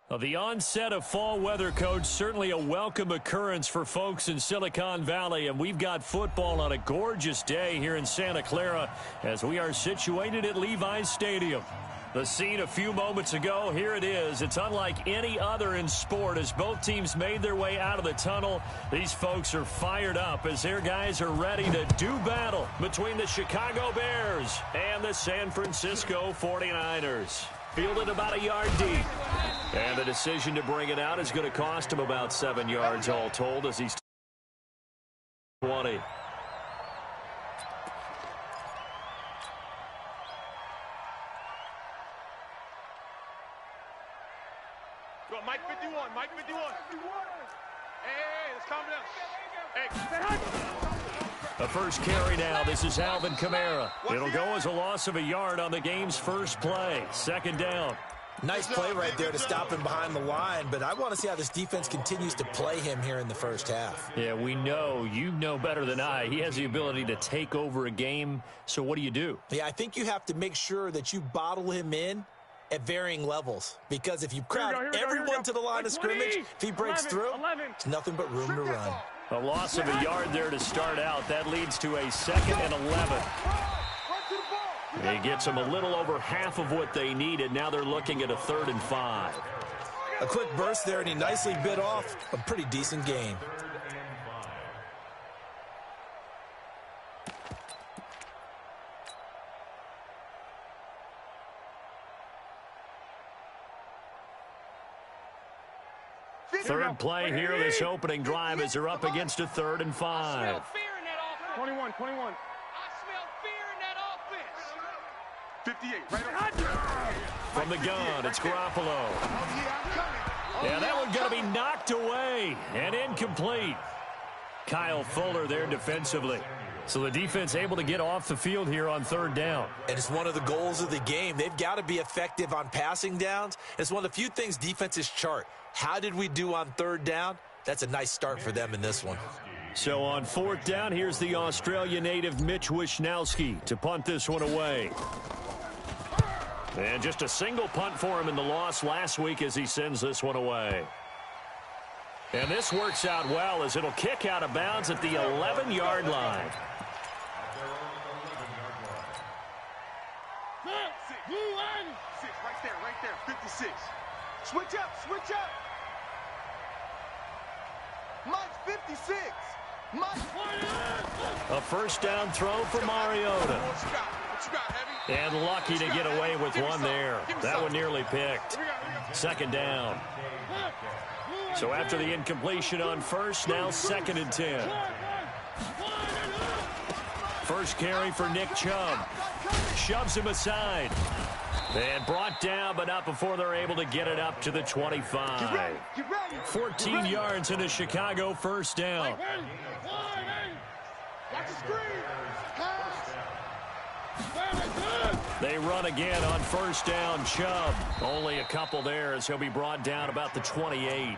Well, the onset of fall weather, Coach, certainly a welcome occurrence for folks in Silicon Valley, and we've got football on a gorgeous day here in Santa Clara as we are situated at Levi's Stadium. The scene a few moments ago, here it is. It's unlike any other in sport as both teams made their way out of the tunnel. These folks are fired up as their guys are ready to do battle between the Chicago Bears and the San Francisco 49ers. Fielded about a yard deep. And the decision to bring it out is going to cost him about 7 yards all told as he's 20. Go, Mike 51, Mike 51. Hey, let's calm down. Hey, A first carry now. This is Alvin Kamara. It'll go as a loss of a yard on the game's first play. Second down. Nice play right there to stop him behind the line, but I want to see how this defense continues to play him here in the first half. Yeah, we know. You know better than I. He has the ability to take over a game, so what do you do? Yeah, I think you have to make sure that you bottle him in at varying levels, because if you crowd everyone to the line of scrimmage, if he breaks through, it's nothing but room to run. A loss of a yard there to start out. That leads to a 2nd and 11. He gets them a little over half of what they needed. Now they're looking at a 3rd and 5. A quick burst there, and he nicely bit off a pretty decent gain. Third play here, this opening drive as they're up against a 3rd and 5. 21. I smell fear in that offense. 58, right on. From the gun, it's Garoppolo. Yeah, that one's going to be knocked away and incomplete. Kyle Fuller there defensively. So the defense able to get off the field here on 3rd down. And it's one of the goals of the game. They've got to be effective on passing downs. It's one of the few things defenses chart. How did we do on 3rd down? That's a nice start for them in this one. So on 4th down, here's the Australia native Mitch Wishnowsky to punt this one away. And just a single punt for him in the loss last week as he sends this one away. And this works out well as it'll kick out of bounds at the 11-yard line. Right there, 56. Switch up. Mike's 56. A first down throw for Mariota. And lucky to get away with one there. That one nearly picked. 2nd down. So after the incompletion on first, now 2nd and 10. First carry for Nick Chubb. Shoves him aside. And brought down, but not before they're able to get it up to the 25. 14 yards in a Chicago first down. They run again on first down. Chubb, only a couple there as he'll be brought down about the 28.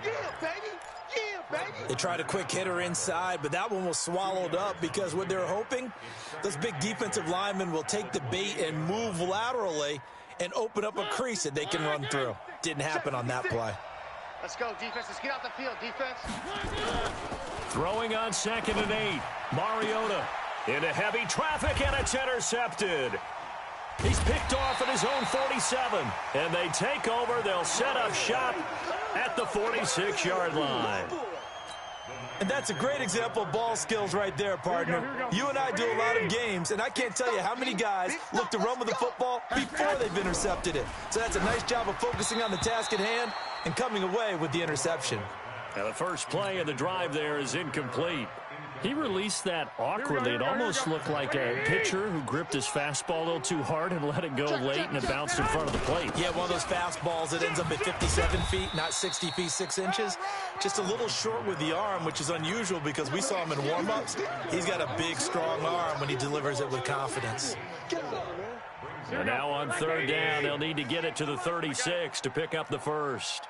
They tried a quick hitter inside, but that one was swallowed up because what they're hoping, those big defensive linemen will take the bait and move laterally and open up a crease that they can run through. Didn't happen on that play. Let's go, defense. Let's get out the field, defense. Throwing on 2nd and 8. Mariota into heavy traffic, and it's intercepted. He's picked off at his own 47. And they take over. They'll set up shop at the 46-yard line. And that's a great example of ball skills right there, partner. You and I do a lot of games, and I can't tell you how many guys look to run with the football before they've intercepted it. So that's a nice job of focusing on the task at hand and coming away with the interception. Now the first play of the drive there is incomplete. He released that awkwardly. It almost looked like a pitcher who gripped his fastball a little too hard and let it go late, and it bounced in front of the plate. Yeah, one of those fastballs that ends up at 57 feet, not 60 feet, 6 inches. Just a little short with the arm, which is unusual because we saw him in warm-ups. He's got a big, strong arm when he delivers it with confidence. And now on 3rd down, they'll need to get it to the 36 to pick up the first.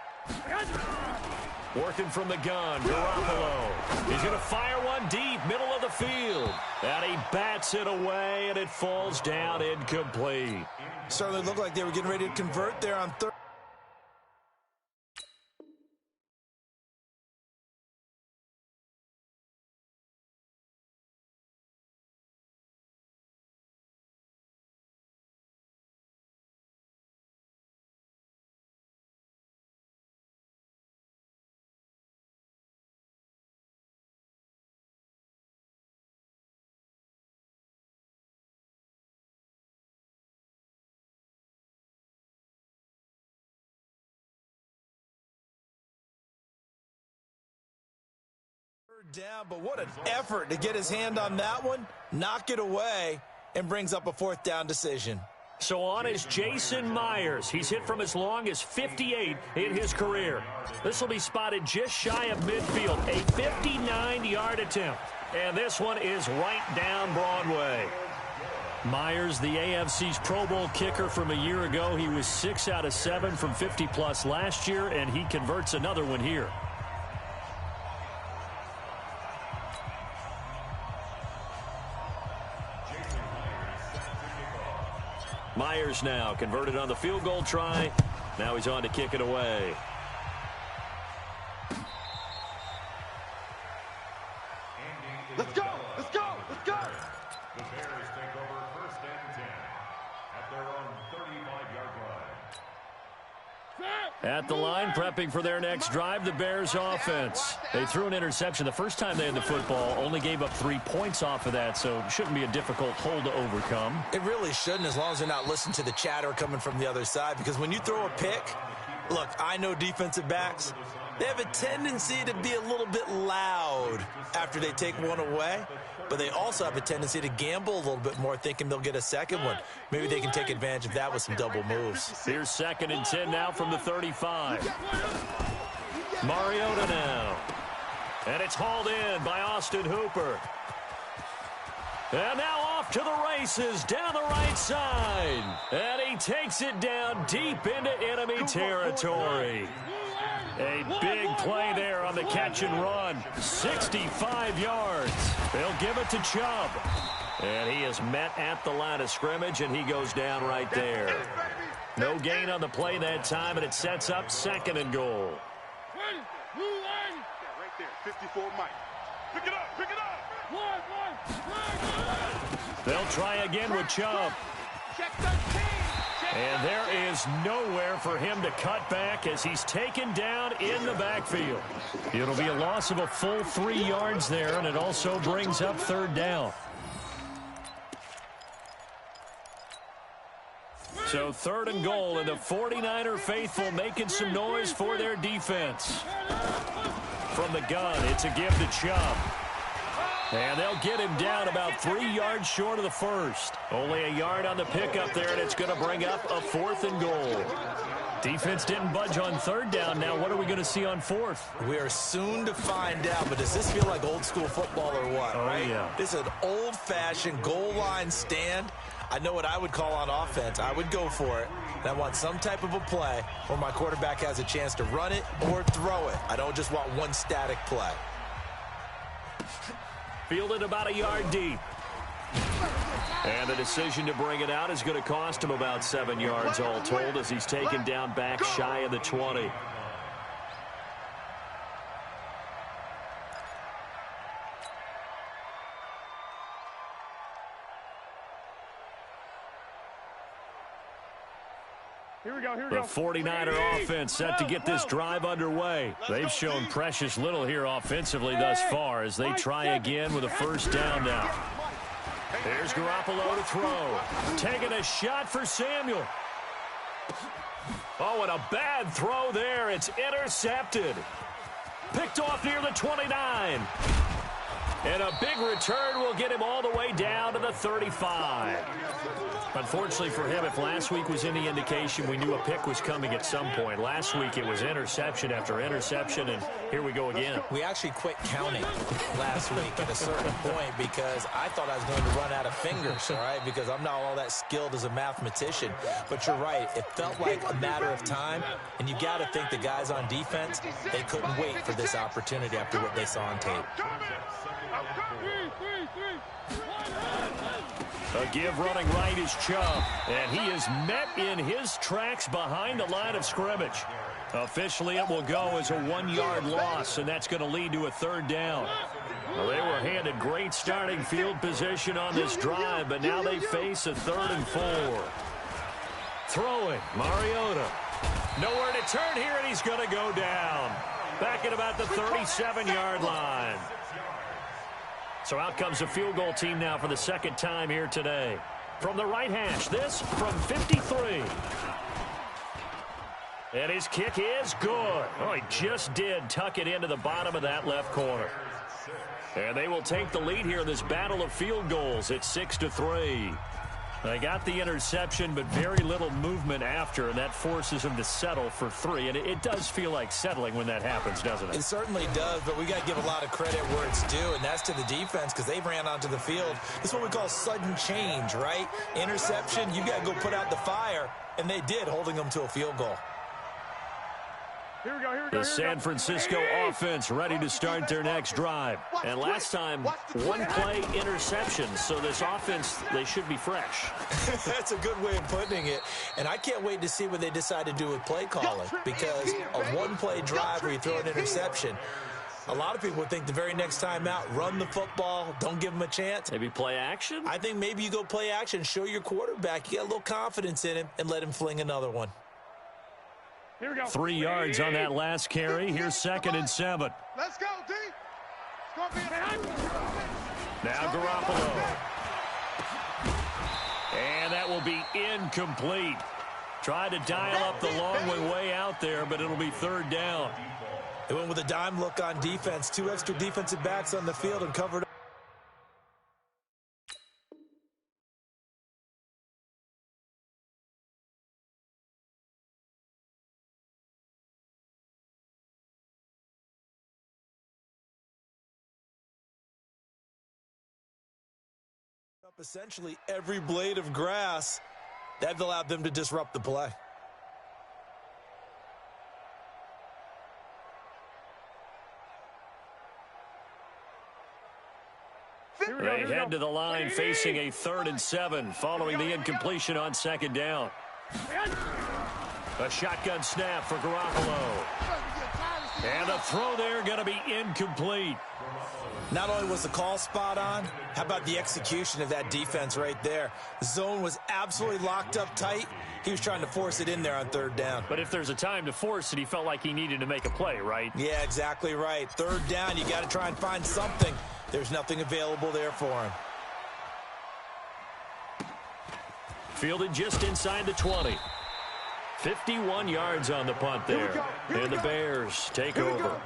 Working from the gun, Garoppolo. He's going to fire one deep, middle of the field. And he bats it away, and it falls down incomplete. Certainly looked like they were getting ready to convert there on third. Down, but what an effort to get his hand on that one, knock it away, and brings up a 4th down decision. So on is Jason Myers. He's hit from as long as 58 in his career. This will be spotted just shy of midfield, a 59-yard attempt. And this one is right down Broadway. Myers, the AFC's Pro Bowl kicker from a year ago. He was 6 out of 7 from 50-plus last year, and he converts another one here. Myers now converted on the field goal try. Now he's on to kick it away. Let's go! Let's go! Let's go! The Bears take over 1st and 10 at their own 35-yard line. At the line, prepping for their next drive, the Bears offense. They threw an interception the first time they had the football, only gave up 3 points off of that, so it shouldn't be a difficult hole to overcome. It really shouldn't, as long as they're not listening to the chatter coming from the other side, because when you throw a pick, look, I know defensive backs, they have a tendency to be a little bit loud after they take one away, but they also have a tendency to gamble a little bit more, thinking they'll get a second one. Maybe they can take advantage of that with some double moves. Here's 2nd and 10 now from the 35. Mariota now. And it's hauled in by Austin Hooper. And now off to the races down the right side. And he takes it down deep into enemy territory. A big play there on the catch and run. 65 yards. They'll give it to Chubb. And he is met at the line of scrimmage, and he goes down right there. No gain on the play that time, and it sets up 2nd and goal. Right there, 54 Mike. Pick it up, pick it up. They'll try again with Chubb. And there is nowhere for him to cut back as he's taken down in the backfield. It'll be a loss of a full 3 yards there, and it also brings up 3rd down. So 3rd and goal, and the 49er faithful making some noise for their defense. From the gun, it's a give to Chubb. And they'll get him down about 3 yards short of the first. Only a yard on the pickup there, and it's going to bring up a 4th and goal. Defense didn't budge on 3rd down. Now what are we going to see on 4th? We are soon to find out, but does this feel like old school football or what, right? Yeah. This is an old-fashioned goal line stand. I know what I would call on offense. I would go for it. And I want some type of a play where my quarterback has a chance to run it or throw it. I don't just want one static play. Fielded about a yard deep. And the decision to bring it out is going to cost him about 7 yards all told as he's taken down back shy of the 20. Here we go, here we The go. 49er offense set to get this drive underway. They've shown precious little here offensively thus far as they try again with a 1st down now. Here's Garoppolo to throw. Taking a shot for Samuel. Oh, and a bad throw there. It's intercepted. Picked off near the 29. And a big return will get him all the way down to the 35. Unfortunately for him, if last week was any indication, we knew a pick was coming at some point. Last week it was interception after interception, and here we go again. We actually quit counting last week at a certain point because I thought I was going to run out of fingers, all right, because I'm not all that skilled as a mathematician. But you're right. It felt like a matter of time, and you got to think the guys on defense, they couldn't wait for this opportunity after what they saw on tape. A give running right is Chubb, and he is met in his tracks behind the line of scrimmage. Officially, it will go as a 1-yard loss, and that's going to lead to a 3rd down. Well, they were handed great starting field position on this drive, but now they face a 3rd and 4. Throwing, Mariota. Nowhere to turn here, and he's going to go down. Back at about the 37-yard line. So out comes the field goal team now for the 2nd time here today. From the right hash, this from 53. And his kick is good. Oh, he just did tuck it into the bottom of that left corner. And they will take the lead here in this battle of field goals. It's 6-3. They got the interception, but very little movement after, and that forces them to settle for 3. And it does feel like settling when that happens, doesn't it? It certainly does, but we got to give a lot of credit where it's due, and that's to the defense because they ran onto the field. This is what we call sudden change, right? Interception, you got to go put out the fire, and they did, holding them to a field goal. Here we go. The San Francisco offense ready to start their next drive. And last time, one-play interception. So this offense, they should be fresh. That's a good way of putting it. And I can't wait to see what they decide to do with play calling. Because a one-play drive where you throw an interception, a lot of people would think the very next time out, run the football, don't give them a chance. Maybe play action? I think maybe you go play action, show your quarterback, you got a little confidence in him, and let him fling another one. Here we go. 3 yards on that last carry. Here's 2nd and 7. Let's go, D. It's going to be Now Garoppolo. And that will be incomplete. Tried to dial up the long one way out there, but it'll be 3rd down. They went with a dime look on defense. 2 extra defensive backs on the field and covered up essentially every blade of grass. That allowed them to disrupt the play. They head to the line facing a 3rd and 7 following the incompletion on 2nd down. A shotgun snap for Garoppolo. And the throw there going to be incomplete. Not only was the call spot on, how about the execution of that defense right there? The zone was absolutely locked up tight. He was trying to force it in there on 3rd down. But if there's a time to force it, he felt like he needed to make a play, right? Yeah, exactly right. 3rd down, you got to try and find something. There's nothing available there for him. Fielded just inside the 20. 51 yards on the punt there. And the Bears take over.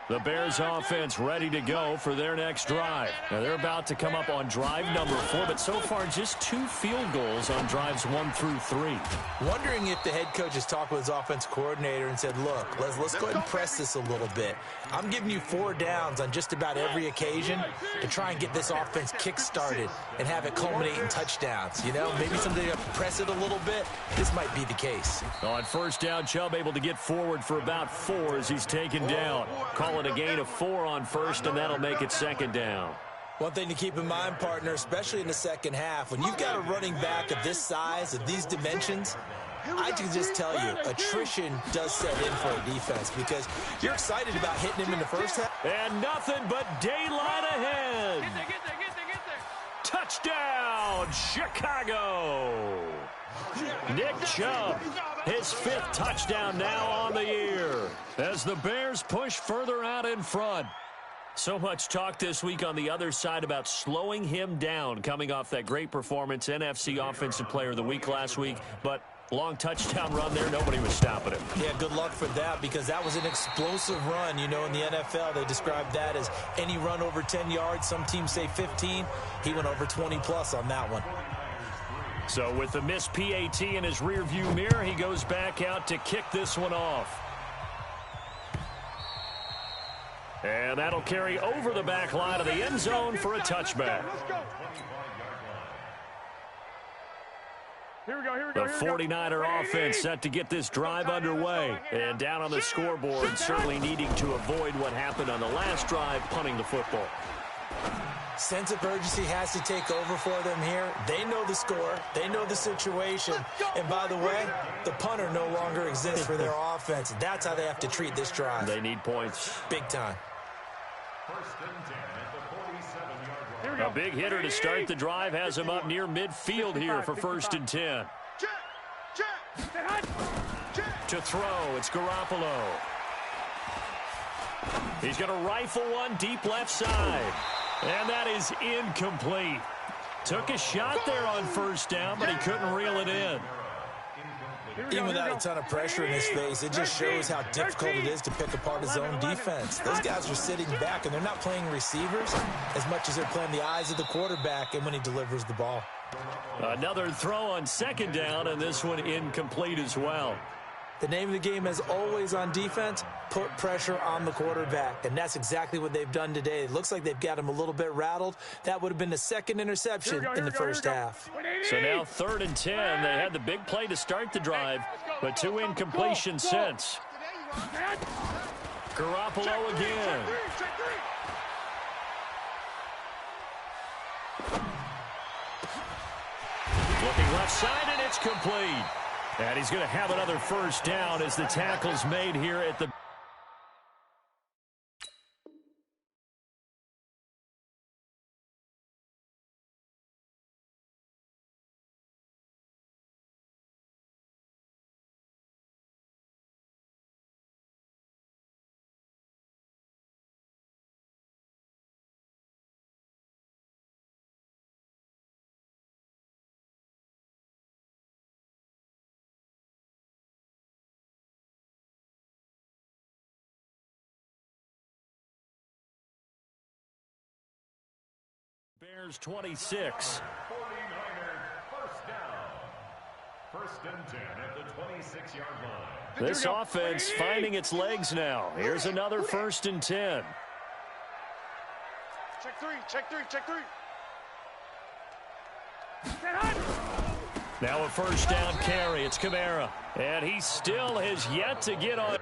The Bears offense ready to go for their next drive. Now they're about to come up on drive number 4, but so far just 2 field goals on drives 1 through 3. Wondering if the head coach has talked with his offense coordinator and said, look, let's go ahead and press this a little bit. I'm giving you 4 downs on just about every occasion to try and get this offense kick-started and have it culminate in touchdowns. You know, maybe someday you press it a little bit. This might be the case. On 1st down, Chubb able to get forward for about 4 as he's taken down. Call it a gain of 4 on 1st, and that'll make it 2nd down. One thing to keep in mind, partner, especially in the second half, when you've got a running back of this size, of these dimensions, I can just tell you, attrition does set in for a defense because you're excited about hitting him in the first half. And nothing but daylight ahead. Get there. Touchdown, Chicago. Nick Chubb, his 5th touchdown now on the year as the Bears push further out in front. So much talk this week on the other side about slowing him down coming off that great performance, NFC Offensive Player of the Week last week, but long touchdown run there, nobody was stopping him. Yeah, good luck for that because that was an explosive run. You know, in the NFL, they describe that as any run over 10 yards. Some teams say 15. He went over 20-plus on that one. So with the missed PAT in his rearview mirror, he goes back out to kick this one off. And that'll carry over the back line of the end zone for a touchback. Here we go. The 49er offense set to get this drive underway. And down on the scoreboard, certainly needing to avoid what happened on the last drive, punting the football. Sense of urgency has to take over for them here. They know the score. They know the situation. And by the way, the punter no longer exists for their offense. That's how they have to treat this drive. They need points. Big time. 1st and 10 at the 47-yard line. A big hitter to start the drive has him up near midfield here for 1st and 10. To throw, it's Garoppolo. He's going to rifle one deep left side. And that is incomplete. Took a shot there on 1st down, but he couldn't reel it in. Even without a ton of pressure in his face, it just shows how difficult it is to pick apart his own defense. Those guys are sitting back, and they're not playing receivers as much as they're playing the eyes of the quarterback and when he delivers the ball. Another throw on second down, and this one incomplete as well. The name of the game is always on defense, put pressure on the quarterback, and that's exactly what they've done today. It looks like they've got him a little bit rattled. That would have been the second interception in the first half. So now 3rd and 10. They had the big play to start the drive, but 2 incompletions since. Garoppolo again. Looking left side, and it's complete. And he's going to have another first down as the tackle's made here at the... Bears 26. 49ers first down. 1st and 10 at the 26-yard line. This offense finding its legs now. Here's another 1st and 10. Check three, check three, check three. Now a first down carry. It's Kamara. And he still has yet to get on.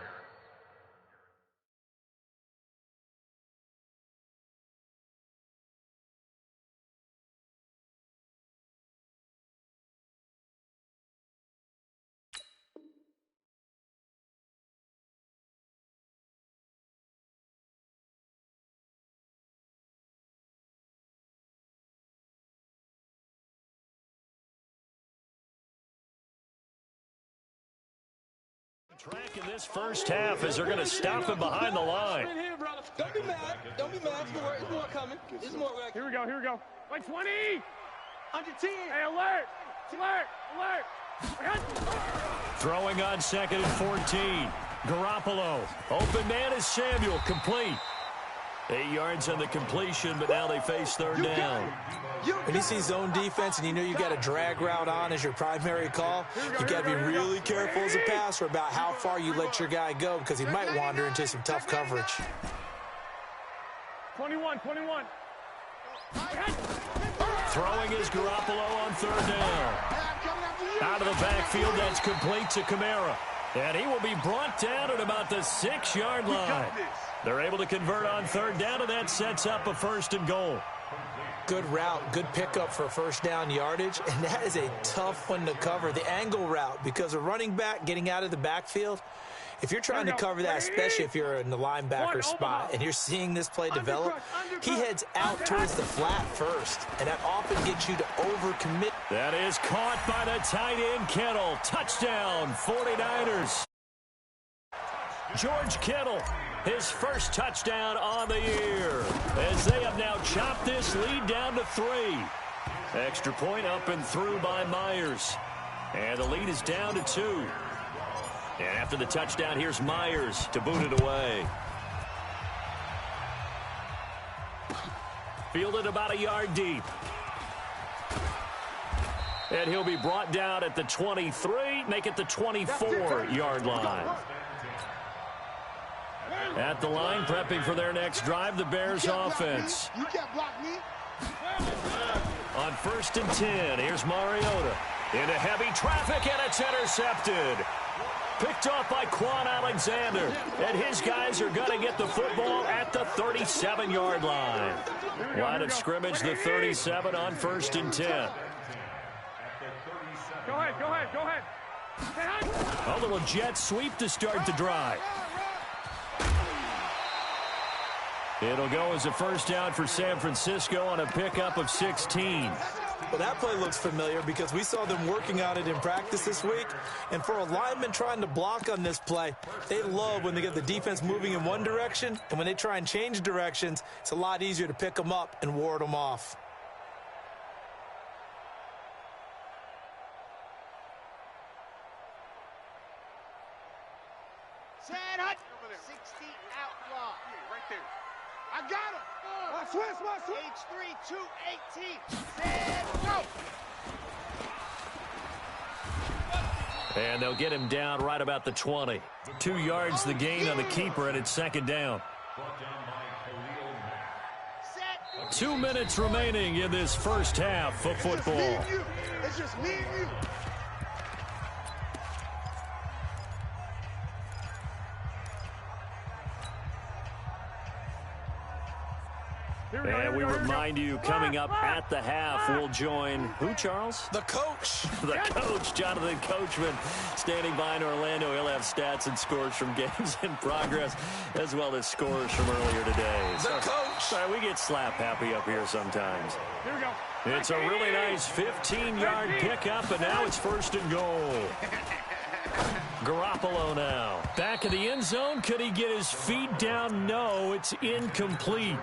Track in this first half as they're going to stop him behind the line. Don't be mad. Don't be mad. It's more coming. It's more. Here we go. Here we go. Like 20. Under 10. Hey, alert. Alert. Alert. Throwing on 2nd and 14. Garoppolo. Open man is Samuel. Complete. 8 yards on the completion, but now they face 3rd down. When you see zone defense and you know you got a drag route on as your primary call, you got to be really careful as a passer about how far you let your guy go because he might wander into some tough coverage. 21. Throwing is Garoppolo on 3rd down. Out of the backfield, that's complete to Kamara. And he will be brought down at about the 6-yard line. They're able to convert on 3rd down, and that sets up a 1st and goal. Good route, good pickup for first down yardage, and that is a tough one to cover. The angle route, because a running back getting out of the backfield, if you're trying to cover that, especially if you're in the linebacker spot and you're seeing this play develop, he heads out towards the flat first, and that often gets you to overcommit. That is caught by the tight end, Kittle. Touchdown, 49ers. George Kittle, his first touchdown on the year, as they have now chopped this lead down to 3. Extra point up and through by Myers. And the lead is down to 2. And after the touchdown, here's Myers to boot it away. Fielded about a yard deep. And he'll be brought down at the 23, make it the 24-yard line. At the line, prepping for their next drive, the Bears offense. You can't block me. On 1st and 10, here's Mariota. Into heavy traffic, and it's intercepted. Picked off by Quan Alexander. And his guys are going to get the football at the 37-yard line. Line of scrimmage, the 37 on 1st and 10. Go ahead. A little jet sweep to start the drive. It'll go as a first down for San Francisco on a pickup of 16. Well, that play looks familiar because we saw them working on it in practice this week. And for a lineman trying to block on this play, they love when they get the defense moving in one direction. And when they try and change directions, it's a lot easier to pick them up and ward them off. 60 outlaw. Right there. I got him. Watch H3 218. Set go. And they'll get him down right about the 20. 2 yards the gain on the keeper, and it's second down. 2 minutes remaining in this first half of football. It's just me and you. And we remind you, coming up at the half, we'll join who, Charles? The coach. The coach, Jonathan Coachman, standing by in Orlando. He'll have stats and scores from games in progress, as well as scores from earlier today. The coach. Sorry, we get slap happy up here sometimes. Here we go. It's a really nice 15-yard pickup, and now it's first and goal. Garoppolo now. Back in the end zone. Could he get his feet down? No, it's incomplete.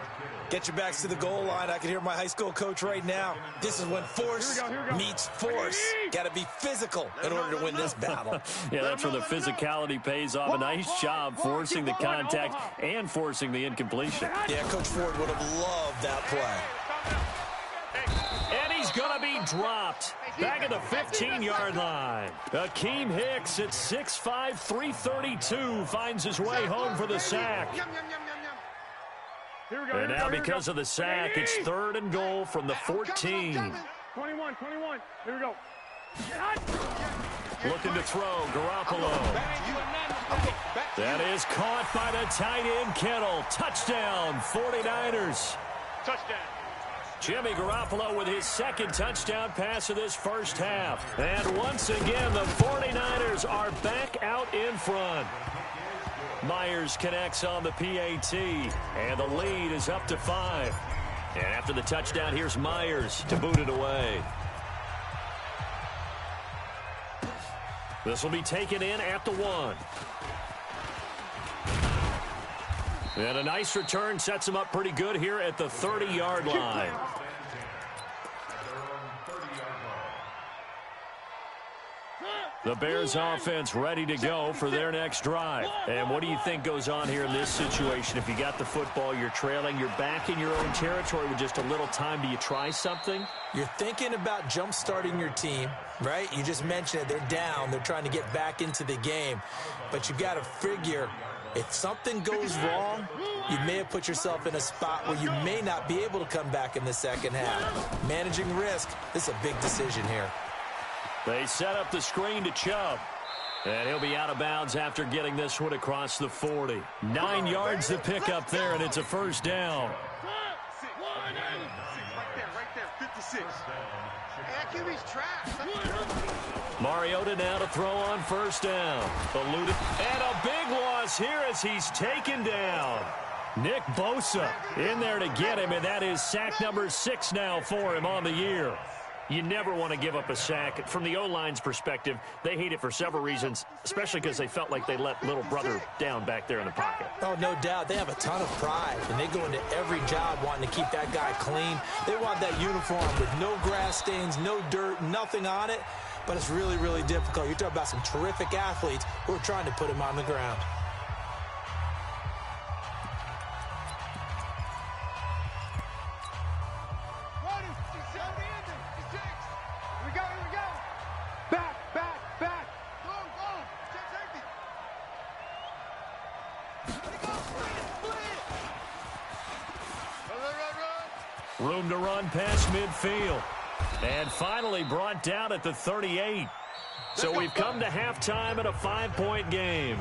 Get your backs to the goal line. I can hear my high school coach right now. This is when force meets force. Got to be physical in order to win this battle. Yeah, that's where the physicality pays off. A nice job forcing the contact and forcing the incompletion. Yeah, Coach Ford would have loved that play. And he's going to be dropped. Back at the 15-yard line. Akeem Hicks at 6'5", 332 finds his way home for the sack. And now because of the sack, it's third and goal from the 14. 21. Here we go. Looking to throw, Garoppolo. That is caught by the tight end, Kittle. Touchdown, 49ers. Touchdown. Jimmy Garoppolo with his second touchdown pass of this first half. And once again, the 49ers are back out in front. Myers connects on the PAT, and the lead is up to 5. And after the touchdown, here's Myers to boot it away. This will be taken in at the 1. And a nice return sets him up pretty good here at the 30-yard line. The Bears offense ready to go for their next drive. And what do you think goes on here in this situation? If you got the football, you're trailing, you're back in your own territory with just a little time. Do you try something? You're thinking about jump-starting your team, right? You just mentioned it. They're down. They're trying to get back into the game. But you got to figure, if something goes wrong, you may have put yourself in a spot where you may not be able to come back in the second half. Managing risk, this is a big decision here. They set up the screen to Chubb. And he'll be out of bounds after getting this one across the 40. 9 yards to pick up there, and it's a first down. Right there, 56. Hey, QB's trash. Mariota now to throw on first down. Eluded. And a big loss here as he's taken down. Nick Bosa in there to get him, and that is sack number 6 now for him on the year. You never want to give up a sack. From the O-line's perspective, they hate it for several reasons, especially because they felt like they let little brother down back there in the pocket. Oh, no doubt. They have a ton of pride, and they go into every job wanting to keep that guy clean. They want that uniform with no grass stains, no dirt, nothing on it, but it's really, really difficult. You're talking about some terrific athletes who are trying to put him on the ground. Room to run past midfield. And finally brought down at the 38. So we've come to halftime in a 5-point game.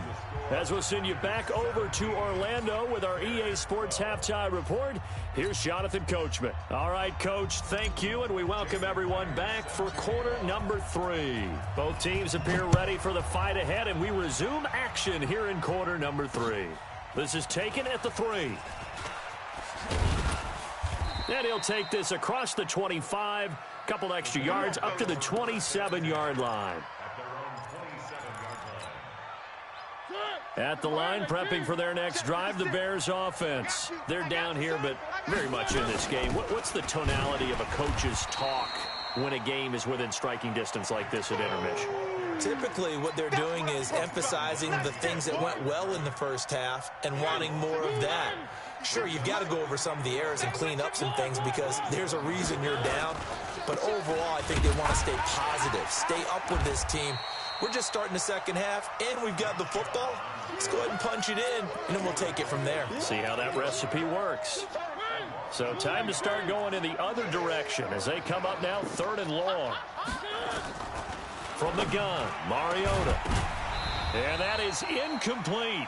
As we'll send you back over to Orlando with our EA Sports Halftime Report, here's Jonathan Coachman. All right, Coach, thank you, and we welcome everyone back for quarter number 3. Both teams appear ready for the fight ahead, and we resume action here in quarter number 3. This is taken at the 3. And he'll take this across the 25, couple extra yards up to the 27-yard line. At the line, prepping for their next drive, the Bears offense. They're down here, but very much in this game. What's the tonality of a coach's talk when a game is within striking distance like this at intermission? Typically, what they're doing is emphasizing the things that went well in the first half and wanting more of that. Sure, you've got to go over some of the errors and clean up some things because there's a reason you're down. But overall, I think they want to stay positive, stay up with this team. We're just starting the second half, and we've got the football. Let's go ahead and punch it in, and then we'll take it from there. See how that recipe works. So time to start going in the other direction as they come up now 3rd and long. From the gun, Mariota. And that is incomplete.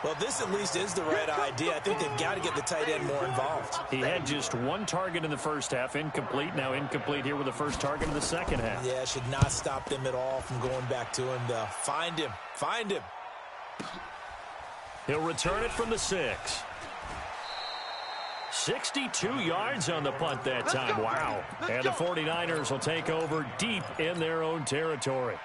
Well, this at least is the right idea. I think they've got to get the tight end more involved. He had just 1 target in the first half, incomplete. Now incomplete here with the first target in the second half. Yeah, should not stop them at all from going back to him, though. Find him. Find him. He'll return it from the 6. 62 yards on the punt that time. Wow. And the 49ers will take over deep in their own territory.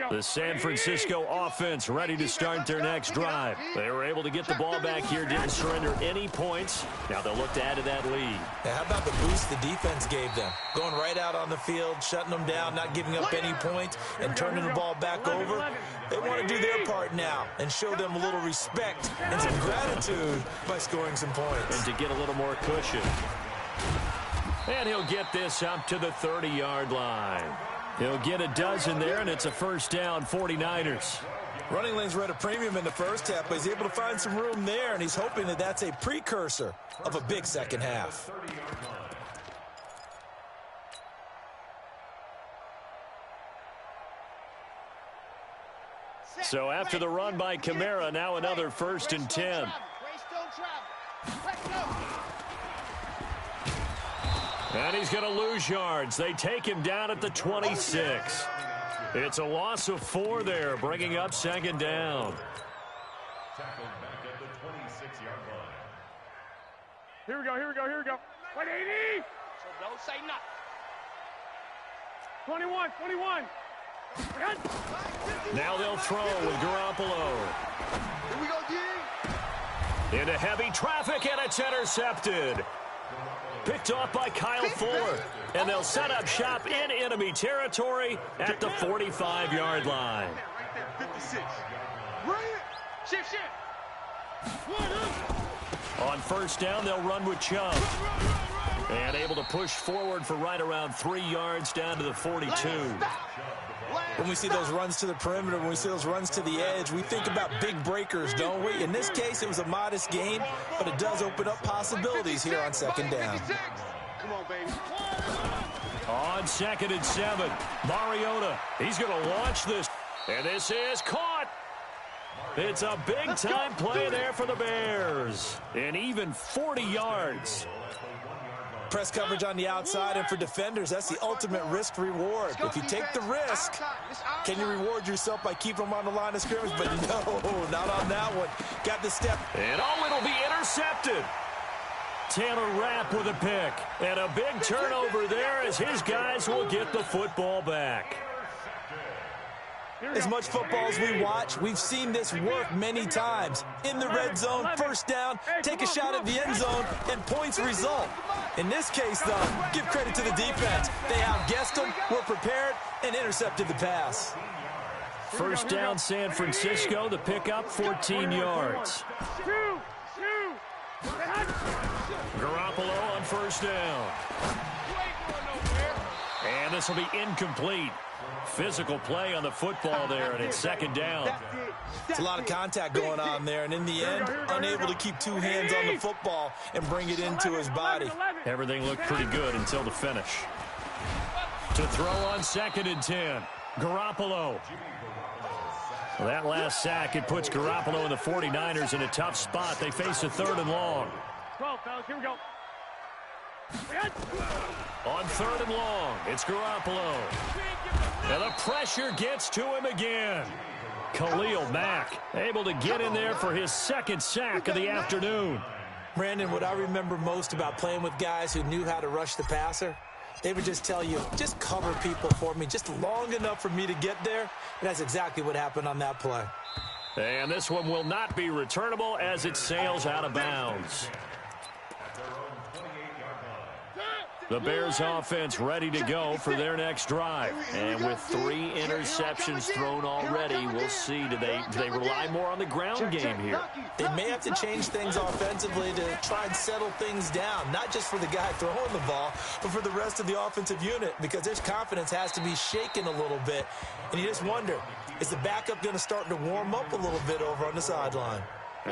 The San Francisco offense ready to start their next drive. They were able to get the ball back here, didn't surrender any points. Now they'll look to add to that lead. Now, how about the boost the defense gave them? Going right out on the field, shutting them down, not giving up any points, and turning the ball back over. They want to do their part now and show them a little respect and some gratitude by scoring some points. And to get a little more cushion. And he'll get this up to the 30-yard line. He'll get a dozen there, and it's a first down, 49ers. Running lanes were at a premium in the first half, but he's able to find some room there, and he's hoping that that's a precursor of a big second half. So after the run by Kamara, now another 1st and 10. And he's going to lose yards. They take him down at the 26. It's a loss of 4 there, bringing up 2nd down. Tackled back at the 26-yard line. Here we go, here we go, here we go. 180! So don't say nothing. 21, 21. Now they'll throw with Garoppolo. Here we go, D. Into heavy traffic, and it's intercepted. Picked off by Kyle Fuller. And they'll set up shop in enemy territory at the 45-yard line. Right there, 56. Bring it. Shift, shift. On first down, they'll run with Chubb. And able to push forward for right around 3 yards down to the 42. When we see those runs to the perimeter, when we see those runs to the edge, we think about big breakers, don't we? In this case, it was a modest gain, but it does open up possibilities here on 2nd down. Come on, baby. On 2nd and 7, Mariota. He's going to launch this. And this is caught. It's a big-time play there for the Bears. And even 40 yards. Press coverage on the outside, and for defenders, that's the ultimate risk-reward. If you take the risk, can you reward yourself by keeping them on the line of scrimmage? But no, not on that one. Got the step. And oh, it'll be intercepted. Taylor Rapp with a pick. And a big turnover there as his guys will get the football back. As much football as we watch, we've seen this work many times. In the red zone, first down, take a shot at the end zone, and points result. In this case, though, give credit to the defense. They outguessed them, were prepared, and intercepted the pass. First down, San Francisco. The pickup, 14 yards. Garoppolo on first down. And this will be incomplete. Physical play on the football there, and it's 2nd down. It's a lot of contact going on there, and in the end, unable to keep 2 hands on the football and bring it into his body. Everything looked pretty good until the finish. To throw on 2nd and 10, Garoppolo. Well, that last sack, it puts Garoppolo and the 49ers in a tough spot. They face a 3rd and long. 12, fellas, here we go. On 3rd and long, it's Garoppolo. And the pressure gets to him again. Khalil Mack able to get in there for his 2nd sack of the afternoon. Brandon, what I remember most about playing with guys who knew how to rush the passer, they would just tell you, just cover people for me, just long enough for me to get there. And that's exactly what happened on that play. And this one will not be returnable as it sails out of bounds. The Bears offense ready to go for their next drive. And with 3 interceptions thrown already, we'll see. Do they rely more on the ground game here? They may have to change things offensively to try and settle things down, not just for the guy throwing the ball, but for the rest of the offensive unit, because their confidence has to be shaken a little bit. And you just wonder, is the backup going to start to warm up a little bit over on the sideline?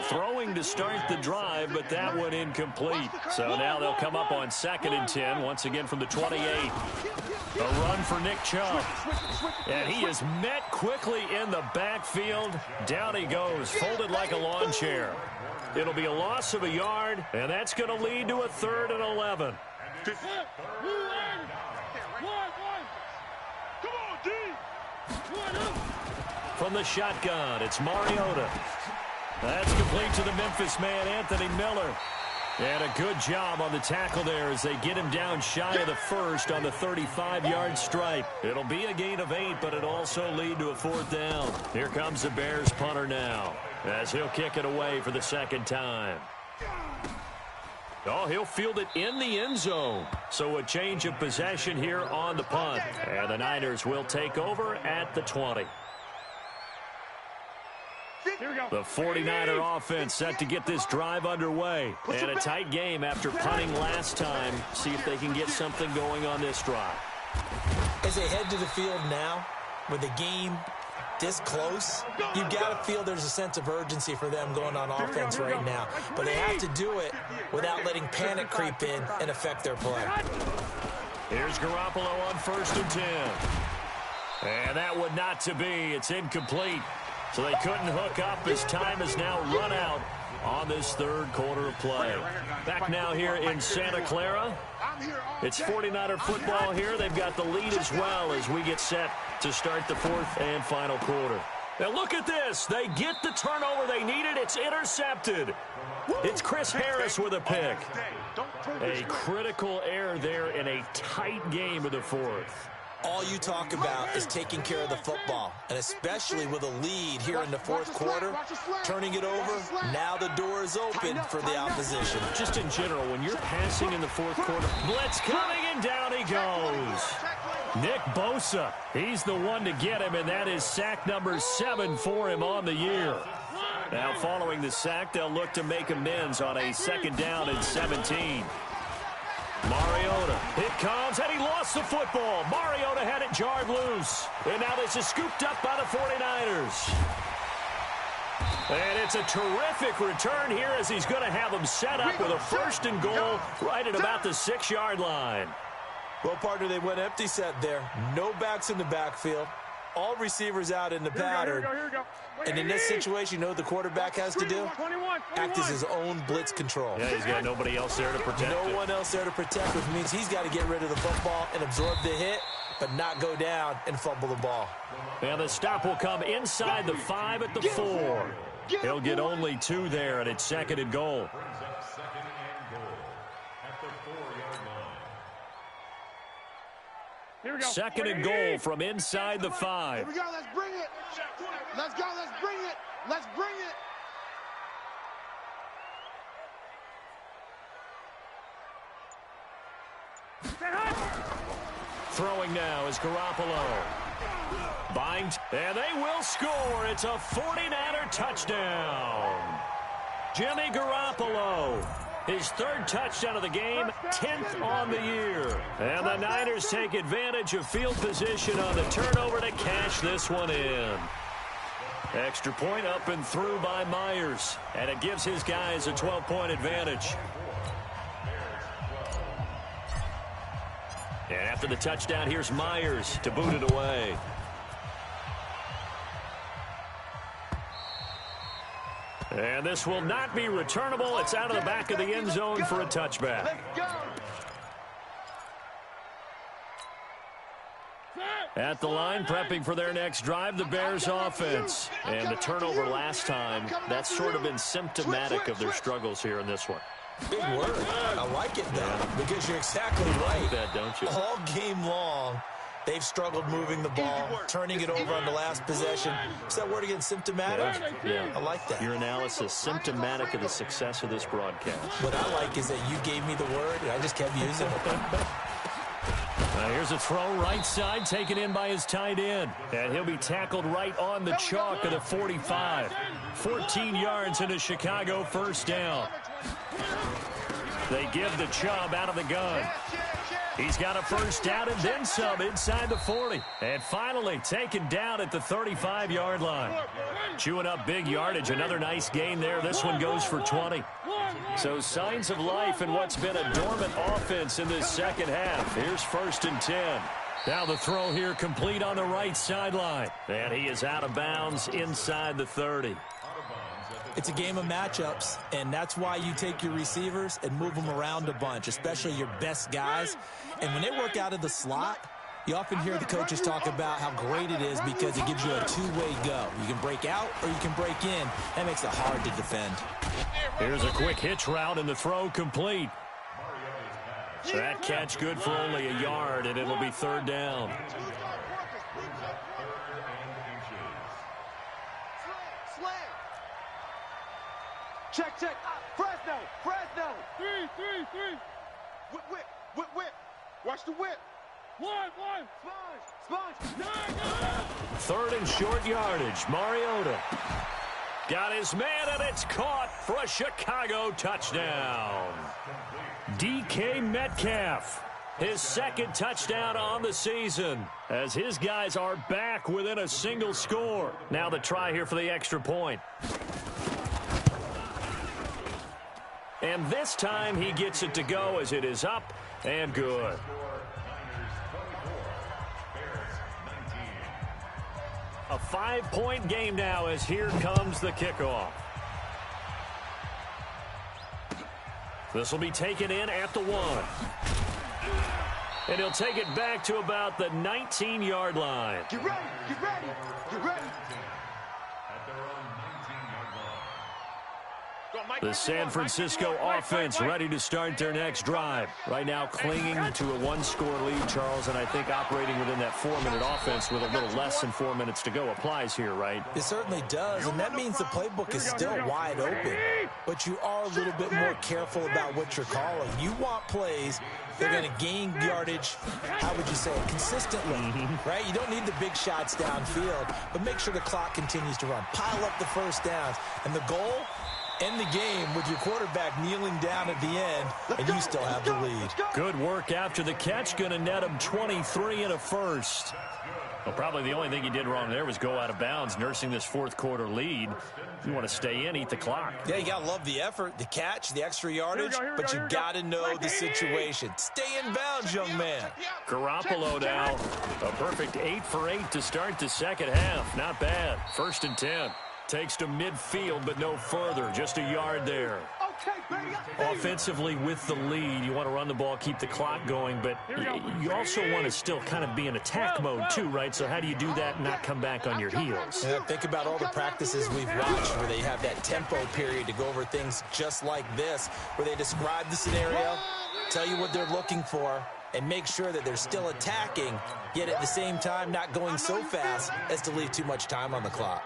Throwing to start the drive, but that one incomplete. So now they'll come up on 2nd and 10, once again from the 28. A run for Nick Chubb. And he is met quickly in the backfield. Down he goes, folded like a lawn chair. It'll be a loss of a yard, and that's going to lead to a 3rd and 11. From the shotgun, it's Mariota. That's complete to the Memphis man, Anthony Miller. And a good job on the tackle there as they get him down shy of the 1st on the 35-yard stripe. It'll be a gain of 8, but it'll also lead to a 4th down. Here comes the Bears punter now as he'll kick it away for the 2nd time. Oh, he'll field it in the end zone. So a change of possession here on the punt. And the Niners will take over at the 20. The 49er offense set to get this drive underway. And a tight game after punting last time. See if they can get something going on this drive. As they head to the field now, with the game this close, you've got to feel there's a sense of urgency for them going on offense right now. But they have to do it without letting panic creep in and affect their play. Here's Garoppolo on 1st and 10. And that would not to be. It's incomplete. So they couldn't hook up as time has now run out on this 3rd quarter of play. Back now here in Santa Clara. It's 49er football here. They've got the lead as well as we get set to start the 4th and final quarter. Now look at this. They get the turnover they needed. It's intercepted. It's Chris Harris with a pick. A critical error there in a tight game of the 4th. All you talk about is taking care of the football, and especially with a lead here in the 4th quarter, turning it over, now the door is open for the opposition. Just in general, when you're passing in the 4th quarter, blitz coming, and down he goes. Nick Bosa, he's the one to get him, and that is sack number 7 for him on the year. Now following the sack, they'll look to make amends on a 2nd down and 17. Mariota, it comes, and he lost the football. Mariota had it jarred loose. And now this is scooped up by the 49ers. And it's a terrific return here as he's going to have them set up with a 1st and goal right at about the 6-yard line. Well, partner, they went empty set there. No backs in the backfield. All receivers out in the pattern. And in this situation, you know what the quarterback has to do? Act as his own blitz control. Yeah, he's got nobody else there to protect No one else there to protect, which means he's got to get rid of the football and absorb the hit, but not go down and fumble the ball. And the stop will come inside the 5 at the 4. He'll get only 2 there, and it's 2nd and goal. Here we go. 2nd and goal from inside the 5. Here we go. Let's bring it. Let's go. Let's bring it. Let's bring it. Throwing now is Garoppolo. Binds, and they will score. It's a 49er touchdown. Jimmy Garoppolo. His 3rd touchdown of the game, 10th on the year. And the Niners take advantage of field position on the turnover to cash this one in. Extra point up and through by Myers. And it gives his guys a 12-point advantage. And after the touchdown, here's Myers to boot it away. And this will not be returnable. It's out of the back of the end zone for a touchback. At the line, prepping for their next drive, the Bears offense. And the turnover last time, that's sort of been symptomatic of their struggles here in this one. Big word. I like it, though, because you're exactly right. You like that, don't you? All game long, they've struggled moving the ball, turning it over on the last possession. Is that word again, symptomatic? Yeah. I like that. Your analysis, symptomatic of the success of this broadcast. What I like is that you gave me the word, and I just kept using it. Here's a throw right side, taken in by his tight end. And he'll be tackled right on the chalk of the 45. 14 yards into Chicago, first down. They give the Chubb out of the gun. He's got a first down and then some inside the 40. And finally taken down at the 35-yard line. Chewing up big yardage. Another nice gain there. This one goes for 20. So signs of life in what's been a dormant offense in this second half. Here's 1st and 10. Now the throw here complete on the right sideline. And he is out of bounds inside the 30. It's a game of matchups, and that's why you take your receivers and move them around a bunch, especially your best guys. And when they work out of the slot, you often hear the coaches talk about how great it is because it gives you a two-way go. You can break out or you can break in. That makes it hard to defend. Here's a quick hitch route and the throw complete. That catch good for only a yard, and it'll be 3rd down. Check. Fresno. 3. Whip. Watch the whip. One. Sponge. 3rd and short yardage. Mariota got his man, and it's caught for a Chicago touchdown. DK Metcalf, his 2nd touchdown on the season, as his guys are back within a single score. Now the try here for the extra point. And this time he gets it to go as it is up and good. A 5-point game now as here comes the kickoff. This will be taken in at the 1. And he'll take it back to about the 19-yard line. Get ready. The San Francisco offense ready to start their next drive. Right now clinging to a 1-score lead, Charles, and I think operating within that 4-minute offense with a little less than 4 minutes to go applies here, right? It certainly does, and that means the playbook is still wide open. But you are a little bit more careful about what you're calling. You want plays that are going to gain yardage, how would you say it, consistently, right? You don't need the big shots downfield, but make sure the clock continues to run. Pile up the first downs, and the goal, end the game with your quarterback kneeling down at the end, and you still have the lead. Good work after the catch. Going to net him 23 and a first. Well, probably the only thing he did wrong there was go out of bounds, nursing this 4th quarter lead. You want to stay in, eat the clock. Yeah, you got to love the effort, the catch, the extra yardage, but you got to know the situation. Stay in bounds, young man. Garoppolo now, a perfect 8 for 8 to start the second half. Not bad. 1st and 10. Takes to midfield, but no further. Just a yard there. Offensively with the lead, you want to run the ball, keep the clock going, but you also want to still kind of be in attack mode too, right? So how do you do that and not come back on your heels? Yeah, think about all the practices we've watched where they have that tempo period to go over things just like this, where they describe the scenario, tell you what they're looking for, and make sure that they're still attacking, yet at the same time not going so fast as to leave too much time on the clock.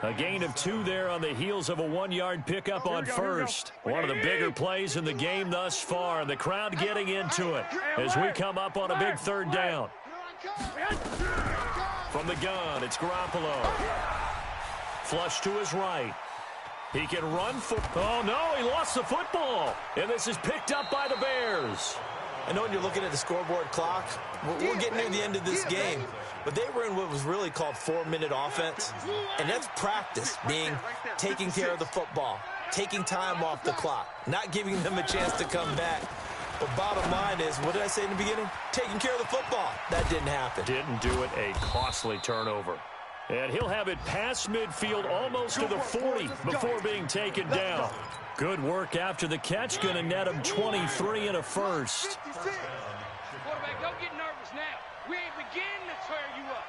A gain of 2 there on the heels of a 1-yard pickup on first. One of the bigger plays in the game thus far. The crowd getting into it as we come up on a big 3rd down. From the gun, it's Garoppolo. Flush to his right. He can run for... Oh, no, he lost the football. And this is picked up by the Bears. I know when you're looking at the scoreboard clock, we're getting near the end of this game, but they were in what was really called 4-minute offense, and that's practice, being taking care of the football, taking time off the clock, not giving them a chance to come back. But bottom line is, what did I say in the beginning? Taking care of the football. That didn't happen. Didn't do it. A costly turnover. And he'll have it past midfield almost to the 40 before being taken down. Good work after the catch. Going to net him 23 and a first. Quarterback, don't get nervous now. We ain't beginning to tear you up.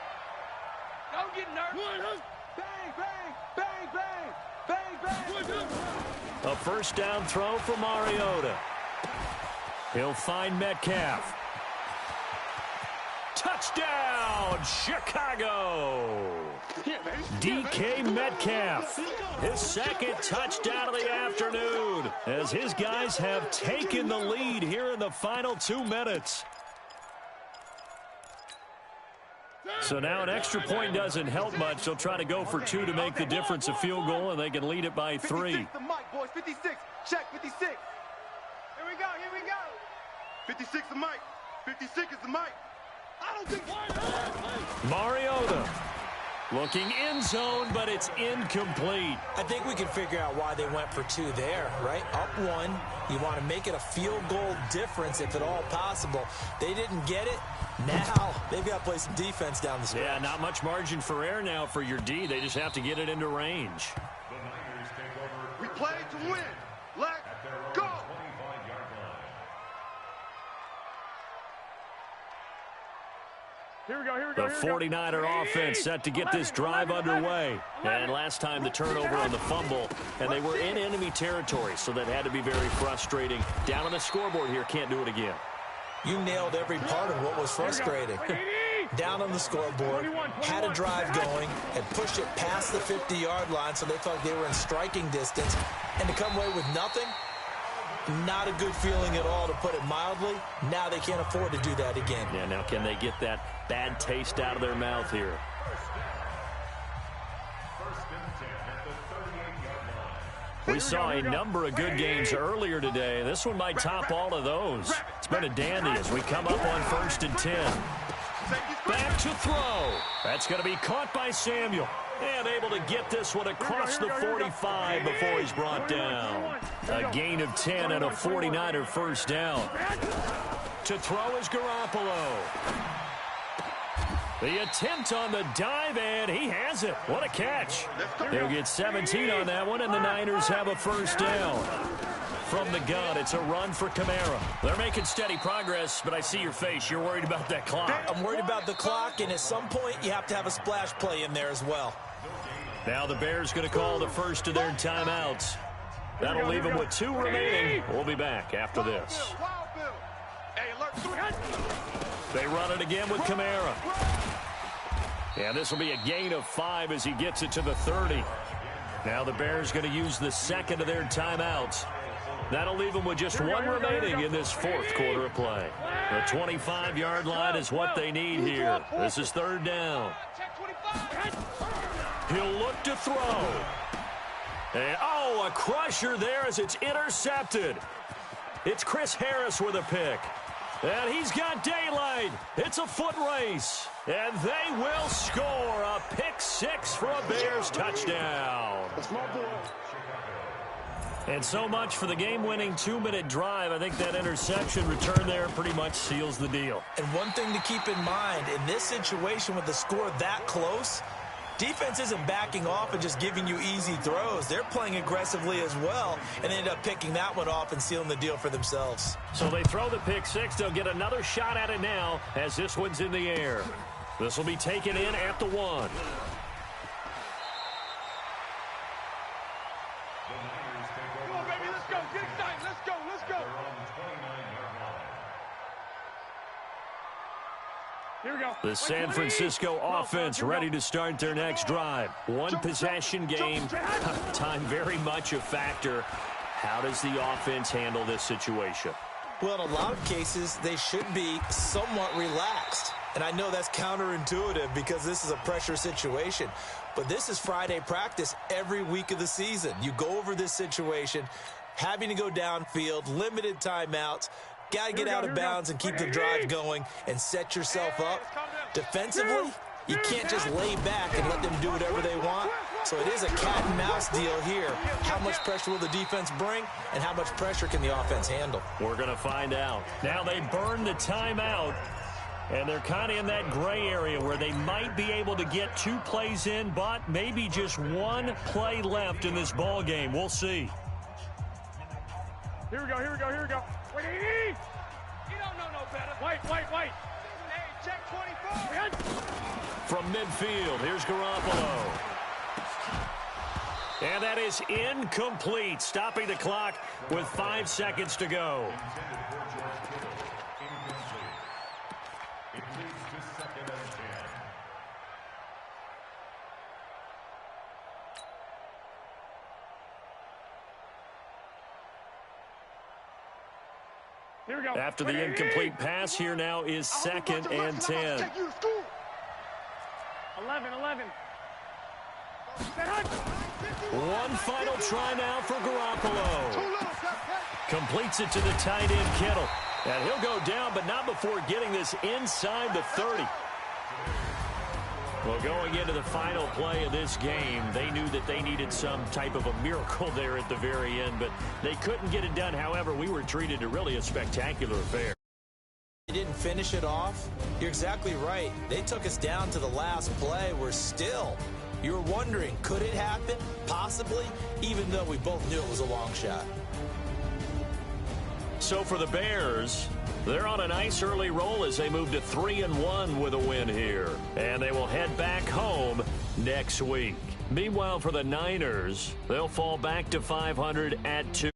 Don't get nervous. Bang. A first down throw for Mariota. He'll find Metcalf. Touchdown, Chicago! DK Metcalf, his 2nd touchdown of the afternoon, as his guys have taken the lead here in the final 2 minutes. So now an extra point doesn't help much. They'll try to go for 2 to make the difference a field goal, and they can lead it by 3. 56 the mic, boys. 56. Check 56. Here we go. Here we go. 56 the mic. 56 is the mic. I don't think. Mariota looking in zone, but it's incomplete. I think we can figure out why they went for 2 there, right? Up 1, you want to make it a field goal difference if at all possible. They didn't get it. Now they've got to play some defense down the stretch. Yeah, not much margin for error now for your D. They just have to get it into range. We play to win. Let's go. Here we go, here we The go. 49er offense set to get this drive underway. And last time the turnover on the fumble, and they were in enemy territory, so that had to be very frustrating. Down on the scoreboard here, can't do it again. You nailed every part of what was frustrating. Down on the scoreboard, had a drive going, had pushed it past the 50-yard line, so they felt like they were in striking distance. And to come away with nothing, not a good feeling at all, to put it mildly. Now they can't afford to do that again. Yeah, now can they get that bad taste out of their mouth here? We saw a number of good games earlier today. This one might top all of those. It's been a dandy as we come up on 1st and 10. Back to throw. That's going to be caught by Samuel. And able to get this one across the 45 before he's brought down. A gain of 10 and a 49er first down. To throw is Garoppolo. The attempt on the dive, and he has it. What a catch. They'll get 17 on that one, and the Niners have a first down. From the gun, it's a run for Kamara. They're making steady progress, but I see your face. You're worried about that clock. I'm worried about the clock, and at some point, you have to have a splash play in there as well. Now the Bears going to call the first of their timeouts. That'll leave them with 2 remaining. We'll be back after this. They run it again with Kamara. And this will be a gain of 5 as he gets it to the 30. Now the Bears going to use the second of their timeouts. That'll leave them with just 1 remaining in this 4th quarter of play. The 25-yard line is what they need here. This is 3rd down. He'll look to throw. And, oh, a crusher there as it's intercepted. It's Chris Harris with a pick. And he's got daylight. It's a foot race. And they will score a pick 6 for a Bears touchdown. And so much for the game-winning 2-minute drive. I think that interception return there pretty much seals the deal. And one thing to keep in mind, in this situation with the score that close, defense isn't backing off and just giving you easy throws. They're playing aggressively as well, and they end up picking that one off and sealing the deal for themselves. So they throw the pick 6. They'll get another shot at it now as this one's in the air. This will be taken in at the 1. Come on, baby, let's go. Get excited. Let's go. Let's go. Here we go. The San Francisco offense ready to start their next drive. 1 possession game. Time very much a factor. How does the offense handle this situation? Well, in a lot of cases, they should be somewhat relaxed. And I know that's counterintuitive because this is a pressure situation. But this is Friday practice every week of the season. You go over this situation, having to go downfield, limited timeouts, got to get out of bounds and keep the drive going and set yourself up. Defensively, you can't just lay back and let them do whatever they want. So it is a cat-and-mouse deal here. How much pressure will the defense bring, and how much pressure can the offense handle? We're going to find out. Now they burn the timeout, and they're kind of in that gray area where they might be able to get 2 plays in, but maybe just 1 play left in this ball game. We'll see. Here we go, here we go, here we go. Wait, You don't know no better. Wait. Hey, check 24. From midfield, here's Garoppolo. And that is incomplete, stopping the clock with 5 seconds to go. Here we go. After the incomplete pass, here now is 2nd and 10. 11. One final try now for Garoppolo. Completes it to the tight end, Kittle. And he'll go down, but not before getting this inside the 30. Well, going into the final play of this game, they knew that they needed some type of a miracle there at the very end, but they couldn't get it done. However, we were treated to really a spectacular affair. They didn't finish it off. You're exactly right. They took us down to the last play. We're still. You were wondering, could it happen? Possibly, even though we both knew it was a long shot. So for the Bears, they're on a nice early roll as they move to 3-1 with a win here. And they will head back home next week. Meanwhile, for the Niners, they'll fall back to 500 at 2.